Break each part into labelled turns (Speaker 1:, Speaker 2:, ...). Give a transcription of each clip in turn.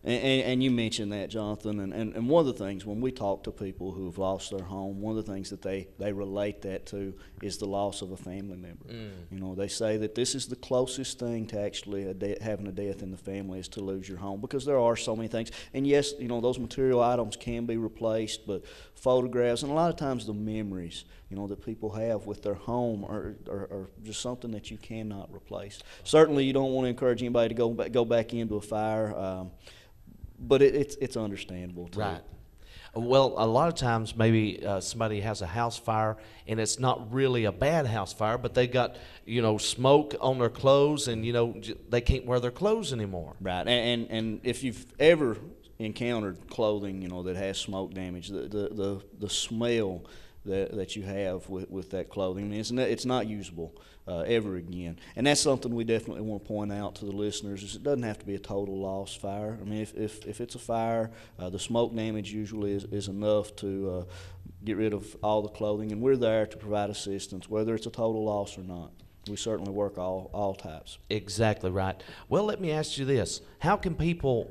Speaker 1: And you mentioned that, Jonathan, and one of the things when we talk to people who've lost their home, one of the things that they relate that to is the loss of a family member. You know, they say that this is the closest thing to actually having a death in the family is to lose your home, because there are so many things. And yes, you know, those material items can be replaced, but photographs and a lot of times the memories, you know, that people have with their home are just something that you cannot replace. Certainly, you don't want to encourage anybody to go back into a fire. But it's understandable too.
Speaker 2: Right. Well, a lot of times maybe somebody has a house fire and it's not really a bad house fire, but they got, you know, smoke on their clothes and, you know, they can't wear their clothes anymore.
Speaker 1: Right. And if you've ever encountered clothing, you know, that has smoke damage, the smell that you have with that clothing, I mean, it's not usable ever again. And that's something we definitely want to point out to the listeners, is it doesn't have to be a total loss fire. I mean, if it's a fire, the smoke damage usually is enough to get rid of all the clothing, and we're there to provide assistance, whether it's a total loss or not. We certainly work all types.
Speaker 2: Exactly right. Well, let me ask you this. How can people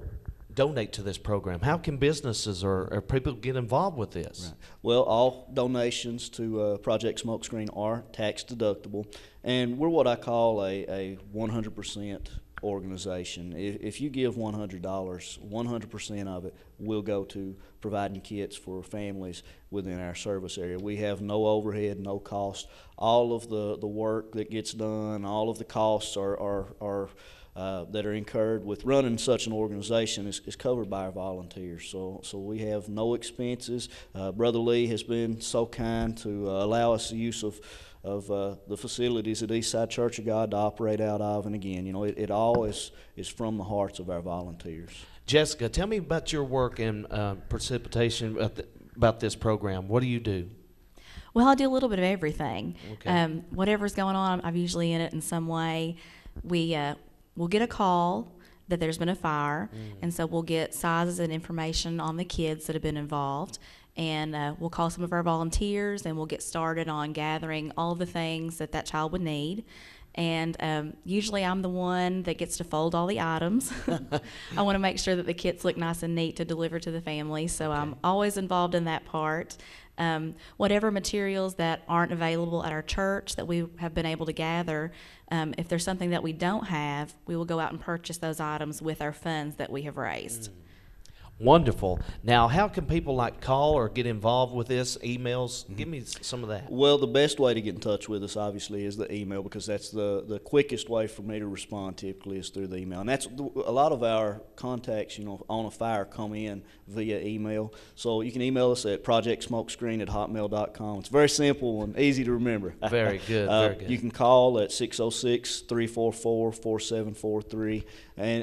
Speaker 2: donate to this program? How can businesses or people get involved with this?
Speaker 1: Right. Well, all donations to Project Smokescreen are tax deductible, and we're what I call a 100% organization. If you give $100, 100% of it will go to providing kits for families within our service area. We have no overhead, no cost. All of the work that gets done, all of the costs that are incurred with running such an organization is covered by our volunteers. So we have no expenses. Brother Lee has been so kind to allow us the use of the facilities at Eastside Church of God to operate out of. And again, you know, it all is from the hearts of our volunteers.
Speaker 2: Jessica, tell me about your work in precipitation about this program. What do you do?
Speaker 3: Well, I do a little bit of everything.
Speaker 2: Okay.
Speaker 3: Whatever's going on, I'm usually in it in some way. We'll get a call that there's been a fire, and so we'll get sizes and information on the kids that have been involved, and we'll call some of our volunteers, and we'll get started on gathering all the things that child would need. And usually I'm the one that gets to fold all the items. I want to make sure that the kits look nice and neat to deliver to the family, so I'm always involved in that part. Whatever materials that aren't available at our church that we have been able to gather, if there's something that we don't have, we will go out and purchase those items with our funds that we have raised.
Speaker 2: Wonderful. Now, how can people call or get involved with this? Emails? Give me some of that.
Speaker 1: Well, the best way to get in touch with us, obviously, is the email, because that's the quickest way for me to respond typically is through the email. And that's a lot of our contacts, you know, on a fire come in via email. So you can email us at projectsmokescreen@hotmail.com. It's very simple and easy to remember.
Speaker 2: Very good, very good.
Speaker 1: You can call at 606-344-4743,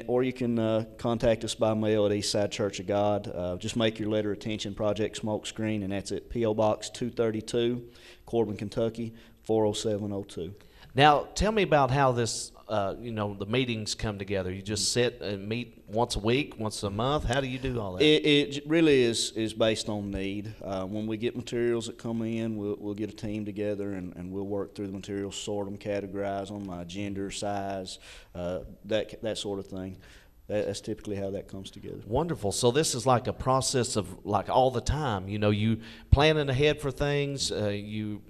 Speaker 1: or you can contact us by mail at Eastside Church of God. Just make your letter attention, Project Smokescreen, and that's at P.O. Box 232, Corbin, Kentucky, 40702.
Speaker 2: Now, tell me about how this, the meetings come together. You just sit and meet once a week, once a month? How do you do all that?
Speaker 1: It really is based on need. When we get materials that come in, we'll get a team together and we'll work through the materials, sort them, categorize them, gender, size, that sort of thing. That's typically how that comes together.
Speaker 2: Wonderful. So this is like a process of all the time. You planning ahead for things. You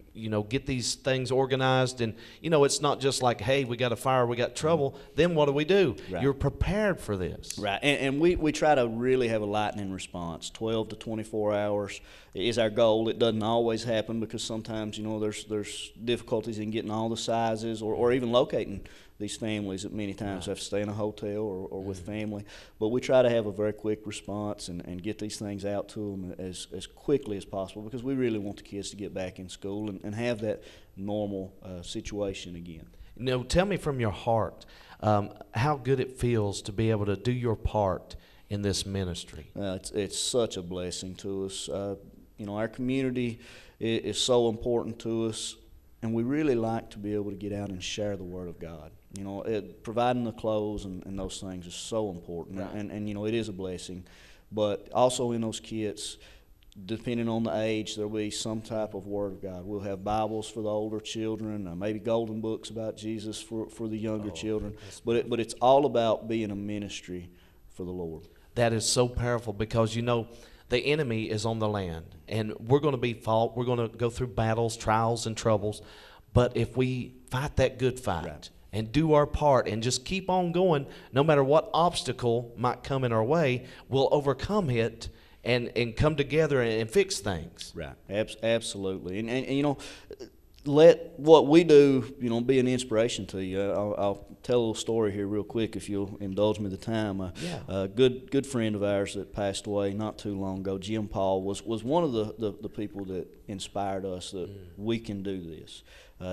Speaker 2: get these things organized, and it's not just like, hey, we got a fire, we got trouble. Then what do we do?
Speaker 1: Right.
Speaker 2: You're prepared for this.
Speaker 1: Right, and we try to really have a lightning response. 12 to 24 hours is our goal. It doesn't always happen because sometimes there's difficulties in getting all the sizes or even locating these families that many times have to stay in a hotel or with family. But we try to have a very quick response and get these things out to them as quickly as possible, because we really want the kids to get back in school and have that normal situation again.
Speaker 2: Tell me from your heart how good it feels to be able to do your part in this ministry.
Speaker 1: It's such a blessing to us. Our community is so important to us, and we really like to be able to get out and share the Word of God. Providing the clothes and those things is so important, right. and it is a blessing. But also in those kits, depending on the age, there will be some type of Word of God. We'll have Bibles for the older children, maybe golden books about Jesus for the younger children. But it's all about being a ministry for the Lord.
Speaker 2: that is so powerful because, you know, the enemy is on the land, and we're going to be fought. We're going to go through battles, trials, and troubles. But if we fight that good fight
Speaker 1: Right.
Speaker 2: and do our part and just keep on going, no matter what obstacle might come in our way, we'll overcome it and come together and fix things.
Speaker 1: Right. Absolutely. And you know, let what we do, you know, be an inspiration to you. I'll tell a little story here real quick if you'll indulge me the time.
Speaker 2: Yeah.
Speaker 1: A good friend of ours that passed away not too long ago, Jim Paul, was one of the people that inspired us that we can do this.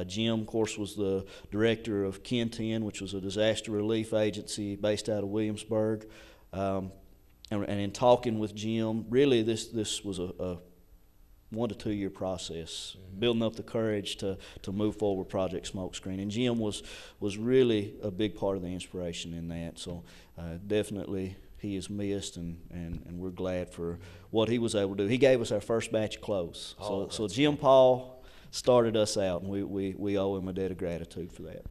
Speaker 1: Jim, of course, was the director of Ken 10, which was a disaster relief agency based out of Williamsburg. And in talking with Jim, really this was a 1 to 2 year process, building up the courage to move forward with Project Smokescreen. And Jim was really a big part of the inspiration in that. So definitely he is missed, and we're glad for what he was able to do. He gave us our first batch of clothes. So Jim Paul started us out, and we owe him a debt of gratitude for that.